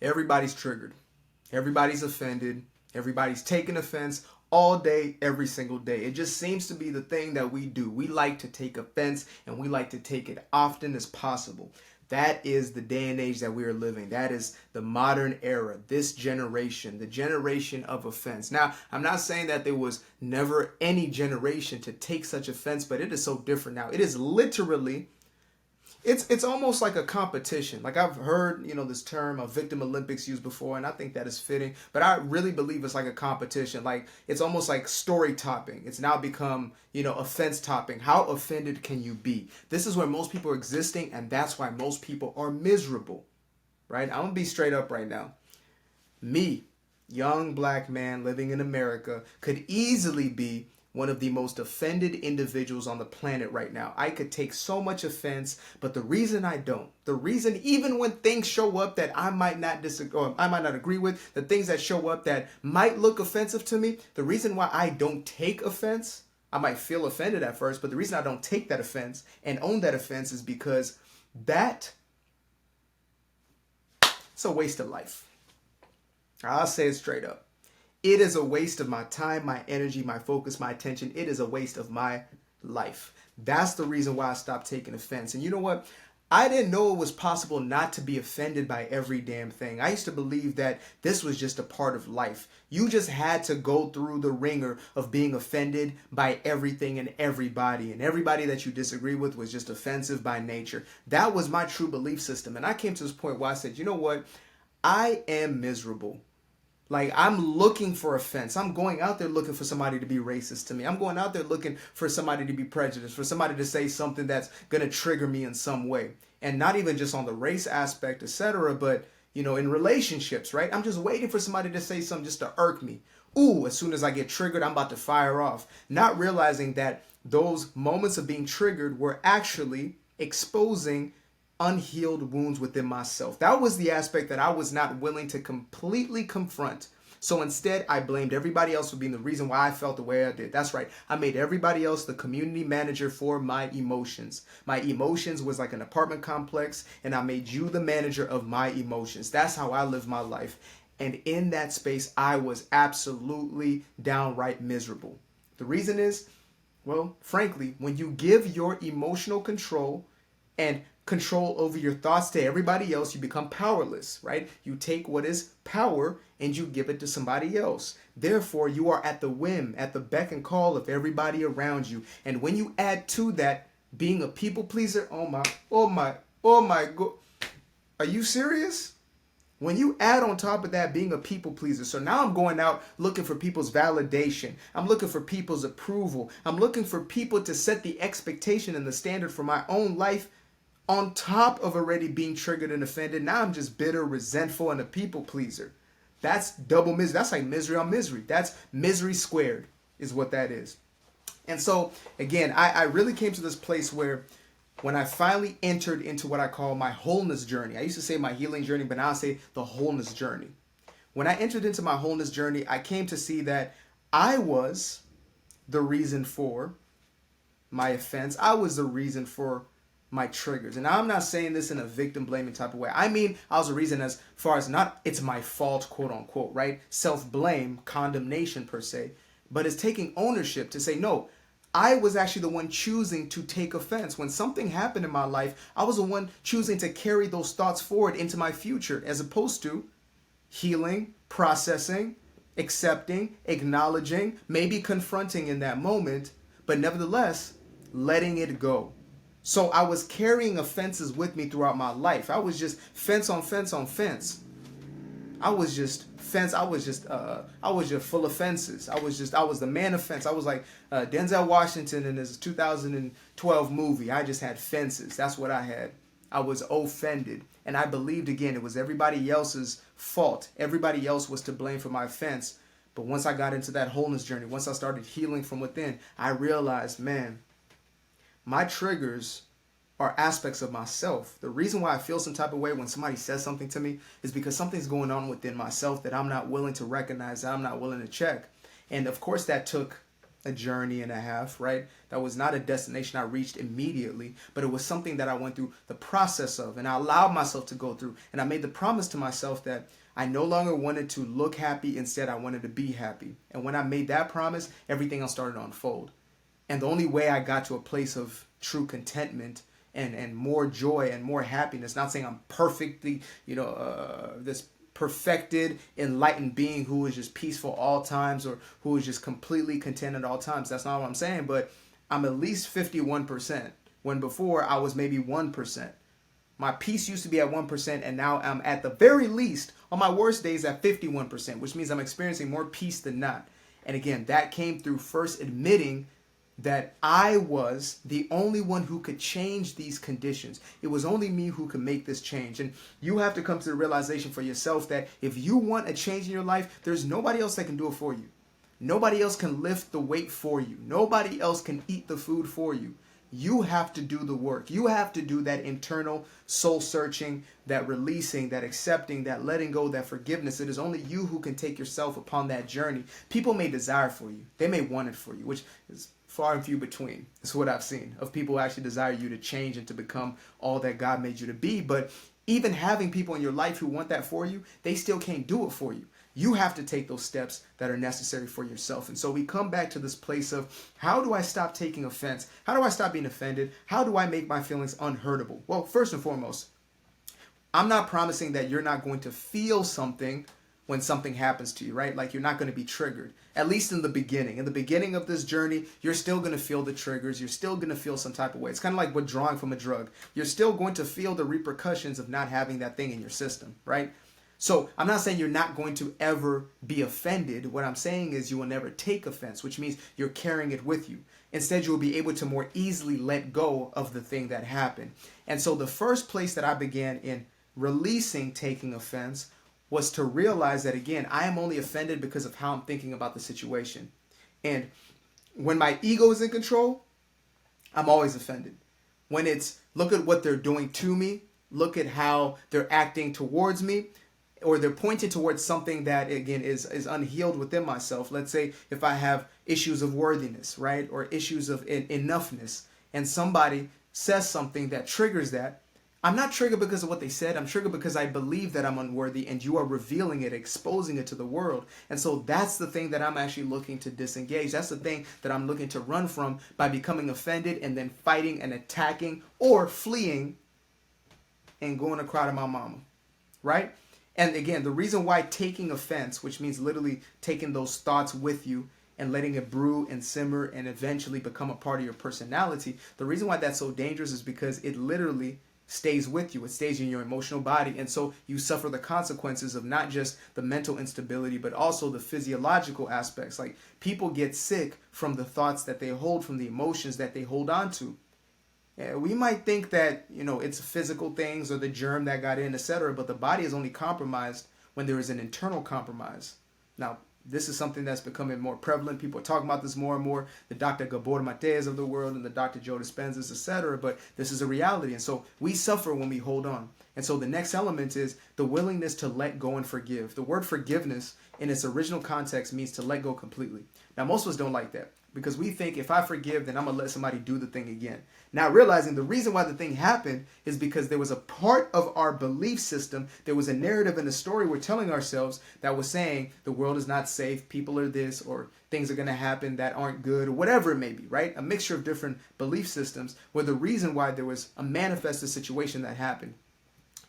Everybody's triggered. Everybody's offended. Everybody's taking offense all day, every single day. It just seems to be the thing that we do. We like to take offense, and we like to take it often as possible. That is the day and age that we are living. That is the modern era, this generation, the generation of offense. Now, I'm not saying that there was never any generation to take such offense, but it is so different now. It is literally, it's almost like a competition. Like I've heard, this term of victim Olympics used before, and I think that is fitting. But I really believe it's like a competition. Like it's almost like story topping. It's now become, offense topping. How offended can you be? This is where most people are existing, and that's why most people are miserable. Right? I'm gonna be straight up right now. Me, young black man living in America, could easily be one of the most offended individuals on the planet right now. I could take so much offense, but the reason I don't, the reason even when things show up that I might not disagree or I might not agree with, the things that show up that might look offensive to me, the reason why I don't take offense, I might feel offended at first, but the reason I don't take that offense and own that offense is because it's a waste of life. I'll say it straight up. It is a waste of my time, my energy, my focus, my attention. It is a waste of my life. That's the reason why I stopped taking offense. And you know what? I didn't know it was possible not to be offended by every damn thing. I used to believe that this was just a part of life. You just had to go through the ringer of being offended by everything and everybody. And everybody that you disagree with was just offensive by nature. That was my true belief system. And I came to this point where I said, you know what? I am miserable. Like, I'm looking for offense. I'm going out there looking for somebody to be racist to me. I'm going out there looking for somebody to be prejudiced, for somebody to say something that's going to trigger me in some way. And not even just on the race aspect, etc., but, in relationships, right? I'm just waiting for somebody to say something just to irk me. Ooh, as soon as I get triggered, I'm about to fire off. Not realizing that those moments of being triggered were actually exposing unhealed wounds within myself. That was the aspect that I was not willing to completely confront. So instead, I blamed everybody else for being the reason why I felt the way I did. That's right. I made everybody else the community manager for my emotions. My emotions was like an apartment complex, and I made you the manager of my emotions. That's how I live my life. And in that space, I was absolutely downright miserable. The reason is, well, frankly, when you give your emotional control and control over your thoughts to everybody else, you become powerless, right? You take what is power and you give it to somebody else. Therefore, you are at the whim, at the beck and call of everybody around you. And when you add to that being a people pleaser, oh my God. Are you serious? When you add on top of that being a people pleaser, so now I'm going out looking for people's validation. I'm looking for people's approval. I'm looking for people to set the expectation and the standard for my own life on top of already being triggered and offended. Now I'm just bitter, resentful, and a people pleaser. That's double misery. That's like misery on misery. That's misery squared is what that is. And so, again, I really came to this place where when I finally entered into what I call my wholeness journey, I used to say my healing journey, but now I say the wholeness journey. When I entered into my wholeness journey, I came to see that I was the reason for my offense. I was the reason for my triggers. And I'm not saying this in a victim blaming type of way. I mean, I was the reason as far as not it's my fault, quote unquote, right? Self-blame, condemnation per se, but it's taking ownership to say, no, I was actually the one choosing to take offense. When something happened in my life, I was the one choosing to carry those thoughts forward into my future, as opposed to healing, processing, accepting, acknowledging, maybe confronting in that moment, but nevertheless, letting it go. So I was carrying offenses with me throughout my life. I was just fence on fence on fence. I was just full of fences. I was the man of fence. I was like Denzel Washington in his 2012 movie. I just had fences. That's what I had. I was offended. And I believed, again, it was everybody else's fault. Everybody else was to blame for my offense. But once I got into that wholeness journey, once I started healing from within, I realized, man, my triggers are aspects of myself. The reason why I feel some type of way when somebody says something to me is because something's going on within myself that I'm not willing to recognize, that I'm not willing to check. And of course that took a journey and a half, right? That was not a destination I reached immediately, but it was something that I went through the process of, and I allowed myself to go through. And I made the promise to myself that I no longer wanted to look happy. Instead, I wanted to be happy. And when I made that promise, everything else started to unfold. And the only way I got to a place of true contentment and more joy and more happiness, not saying I'm perfectly, this perfected, enlightened being who is just peaceful all times or who is just completely content at all times. That's not what I'm saying, but I'm at least 51%, when before I was maybe 1%. My peace used to be at 1%, and now I'm at the very least, on my worst days, at 51%, which means I'm experiencing more peace than not. And again, that came through first admitting that I was the only one who could change these conditions. It was only me who could make this change. And you have to come to the realization for yourself that if you want a change in your life, there's nobody else that can do it for you. Nobody else can lift the weight for you. Nobody else can eat the food for you. You have to do the work. You have to do that internal soul searching, that releasing, that accepting, that letting go, that forgiveness. It is only you who can take yourself upon that journey. People may desire for you. They may want it for you, which is far and few between. It's what I've seen of people who actually desire you to change and to become all that God made you to be. But even having people in your life who want that for you, they still can't do it for you. You have to take those steps that are necessary for yourself. And so we come back to this place of, how do I stop taking offense? How do I stop being offended? How do I make my feelings unhurtable? Well, first and foremost, I'm not promising that you're not going to feel something when something happens to you, right? Like you're not going to be triggered, at least in the beginning. In the beginning of this journey, you're still going to feel the triggers. You're still going to feel some type of way. It's kind of like withdrawing from a drug. You're still going to feel the repercussions of not having that thing in your system, right? So I'm not saying you're not going to ever be offended. What I'm saying is you will never take offense, which means you're carrying it with you. Instead, you will be able to more easily let go of the thing that happened. And so the first place that I began in releasing taking offense was to realize that, again, I am only offended because of how I'm thinking about the situation. And when my ego is in control, I'm always offended. When it's, look at what they're doing to me, look at how they're acting towards me, or they're pointing towards something that, again, is unhealed within myself. Let's say if I have issues of worthiness, right, or issues of enoughness, and somebody says something that triggers that, I'm not triggered because of what they said. I'm triggered because I believe that I'm unworthy, and you are revealing it, exposing it to the world. And so that's the thing that I'm actually looking to disengage. That's the thing that I'm looking to run from by becoming offended and then fighting and attacking or fleeing and going to cry to my mama, right? And again, the reason why taking offense, which means literally taking those thoughts with you and letting it brew and simmer and eventually become a part of your personality, the reason why that's so dangerous is because it literally stays with you. It stays in your emotional body. And so you suffer the consequences of not just the mental instability, but also the physiological aspects. Like people get sick from the thoughts that they hold, from the emotions that they hold on to. We might think that, it's physical things or the germ that got in, etc., but the body is only compromised when there is an internal compromise. Now, this is something that's becoming more prevalent. People are talking about this more and more. The Dr. Gabor Mateas of the world and the Dr. Joe Dispenzas, etc., but this is a reality. And so we suffer when we hold on. And so the next element is the willingness to let go and forgive. The word forgiveness in its original context means to let go completely. Now, most of us don't like that, because we think if I forgive, then I'm going to let somebody do the thing again. Now, realizing the reason why the thing happened is because there was a part of our belief system, there was a narrative and a story we're telling ourselves that was saying the world is not safe, people are this, or things are going to happen that aren't good, or whatever it may be, right? A mixture of different belief systems were the reason why there was a manifested situation that happened.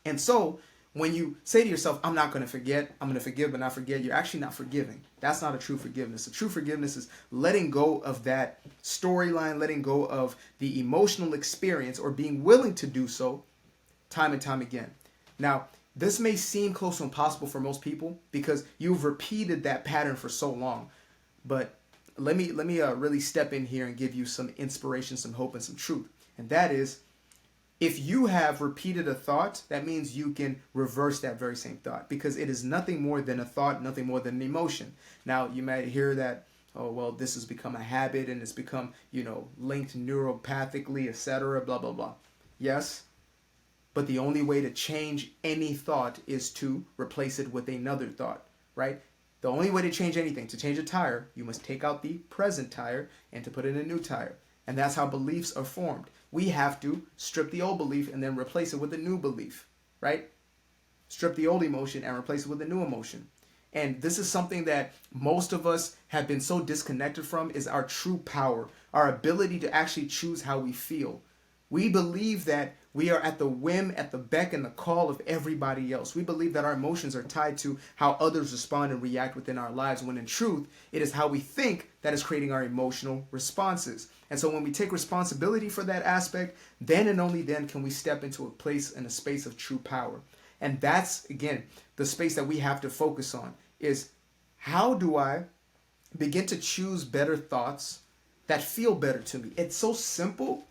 And so when you say to yourself, I'm not going to forget, I'm going to forgive but not forget, you're actually not forgiving. That's not a true forgiveness. A true forgiveness is letting go of that storyline, letting go of the emotional experience, or being willing to do so time and time again. Now, this may seem close to impossible for most people because you've repeated that pattern for so long. But let me really step in here and give you some inspiration, some hope, and some truth. And that is, if you have repeated a thought, that means you can reverse that very same thought, because it is nothing more than a thought, nothing more than an emotion. Now, you might hear that, oh, well, this has become a habit and it's become, linked neuropathically, etc., blah, blah, blah. Yes, but the only way to change any thought is to replace it with another thought, right? The only way to change anything, to change a tire, you must take out the present tire and to put in a new tire. And that's how beliefs are formed. We have to strip the old belief and then replace it with a new belief, right? Strip the old emotion and replace it with a new emotion. And this is something that most of us have been so disconnected from, is our true power, our ability to actually choose how we feel. We believe that we are at the whim, at the beck and the call of everybody else. We believe that our emotions are tied to how others respond and react within our lives, when in truth, it is how we think that is creating our emotional responses. And so when we take responsibility for that aspect, then and only then can we step into a place and a space of true power. And that's, again, the space that we have to focus on, is how do I begin to choose better thoughts that feel better to me? It's so simple.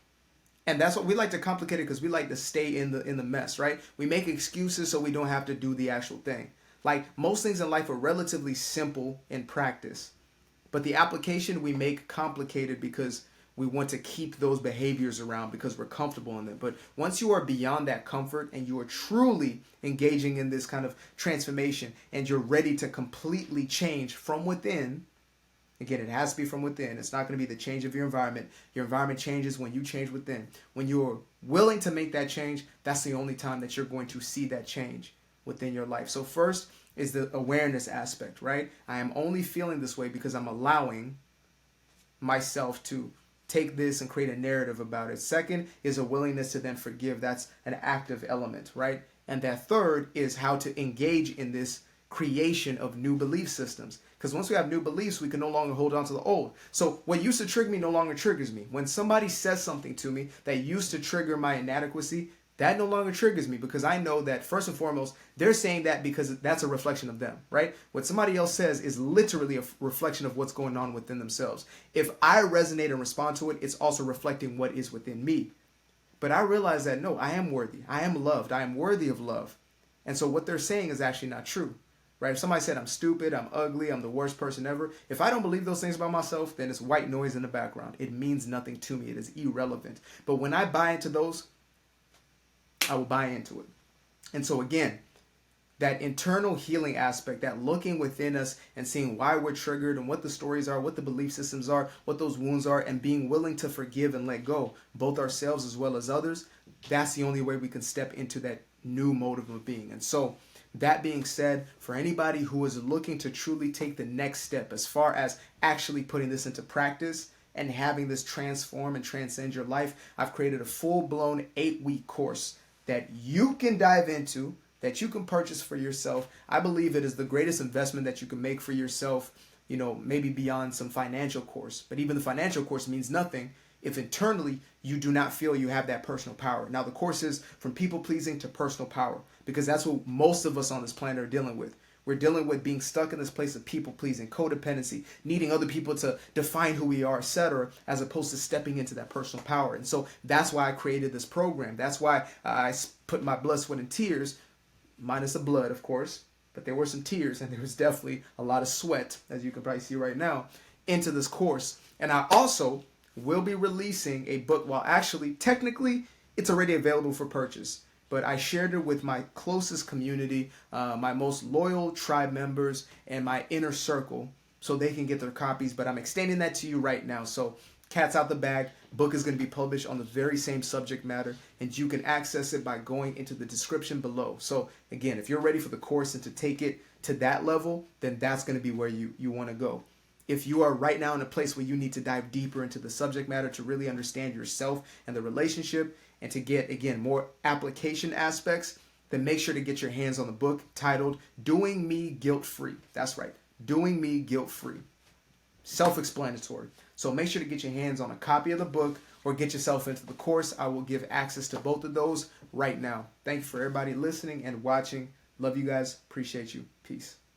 And that's what we like to complicate it, because we like to stay in the mess, right? We make excuses so we don't have to do the actual thing. Like, most things in life are relatively simple in practice, but the application we make complicated because we want to keep those behaviors around because we're comfortable in them. But once you are beyond that comfort and you are truly engaging in this kind of transformation and you're ready to completely change from within, again, it has to be from within. It's not going to be the change of your environment. Your environment changes when you change within. When you're willing to make that change, that's the only time that you're going to see that change within your life. So first is the awareness aspect, right? I am only feeling this way because I'm allowing myself to take this and create a narrative about it. Second is a willingness to then forgive. That's an active element, right? And that third is how to engage in this creation of new belief systems. Because once we have new beliefs, we can no longer hold on to the old. So what used to trigger me no longer triggers me. When somebody says something to me that used to trigger my inadequacy, that no longer triggers me, because I know that first and foremost, they're saying that because that's a reflection of them, right? What somebody else says is literally a reflection of what's going on within themselves. If I resonate and respond to it, it's also reflecting what is within me. But I realize that no, I am worthy. I am loved. I am worthy of love. And so what they're saying is actually not true. Right? If somebody said I'm stupid, I'm ugly, I'm the worst person ever, if I don't believe those things about myself, then it's white noise in the background. It means nothing to me. It is irrelevant. But when I buy into those, I will buy into it. And so again, that internal healing aspect, that looking within us and seeing why we're triggered and what the stories are, what the belief systems are, what those wounds are, and being willing to forgive and let go, both ourselves as well as others, that's the only way we can step into that new mode of being. And so that being said, for anybody who is looking to truly take the next step as far as actually putting this into practice and having this transform and transcend your life, I've created a full-blown 8-week course that you can dive into, that you can purchase for yourself. I believe it is the greatest investment that you can make for yourself, you know, maybe beyond some financial course. But even the financial course means nothing if internally you do not feel you have that personal power. Now, the course is from people pleasing to personal power, because that's what most of us on this planet are dealing with. We're dealing with being stuck in this place of people pleasing, codependency, needing other people to define who we are, etc., as opposed to stepping into that personal power. And so that's why I created this program. That's why I put my blood, sweat, and tears, minus the blood, of course, but there were some tears and there was definitely a lot of sweat, as you can probably see right now, into this course. And I also will be releasing a book. Well, actually, technically, it's already available for purchase, but I shared it with my closest community, my most loyal tribe members, and my inner circle, so they can get their copies. But I'm extending that to you right now. So cat's out the bag. Book is going to be published on the very same subject matter, and you can access it by going into the description below. So again, if you're ready for the course and to take it to that level, then that's going to be where you want to go. If you are right now in a place where you need to dive deeper into the subject matter to really understand yourself and the relationship, and to get, again, more application aspects, then make sure to get your hands on the book titled Doing Me Guilt-Free. That's right, Doing Me Guilt-Free. Self-explanatory. So make sure to get your hands on a copy of the book or get yourself into the course. I will give access to both of those right now. Thank you for everybody listening and watching. Love you guys. Appreciate you. Peace.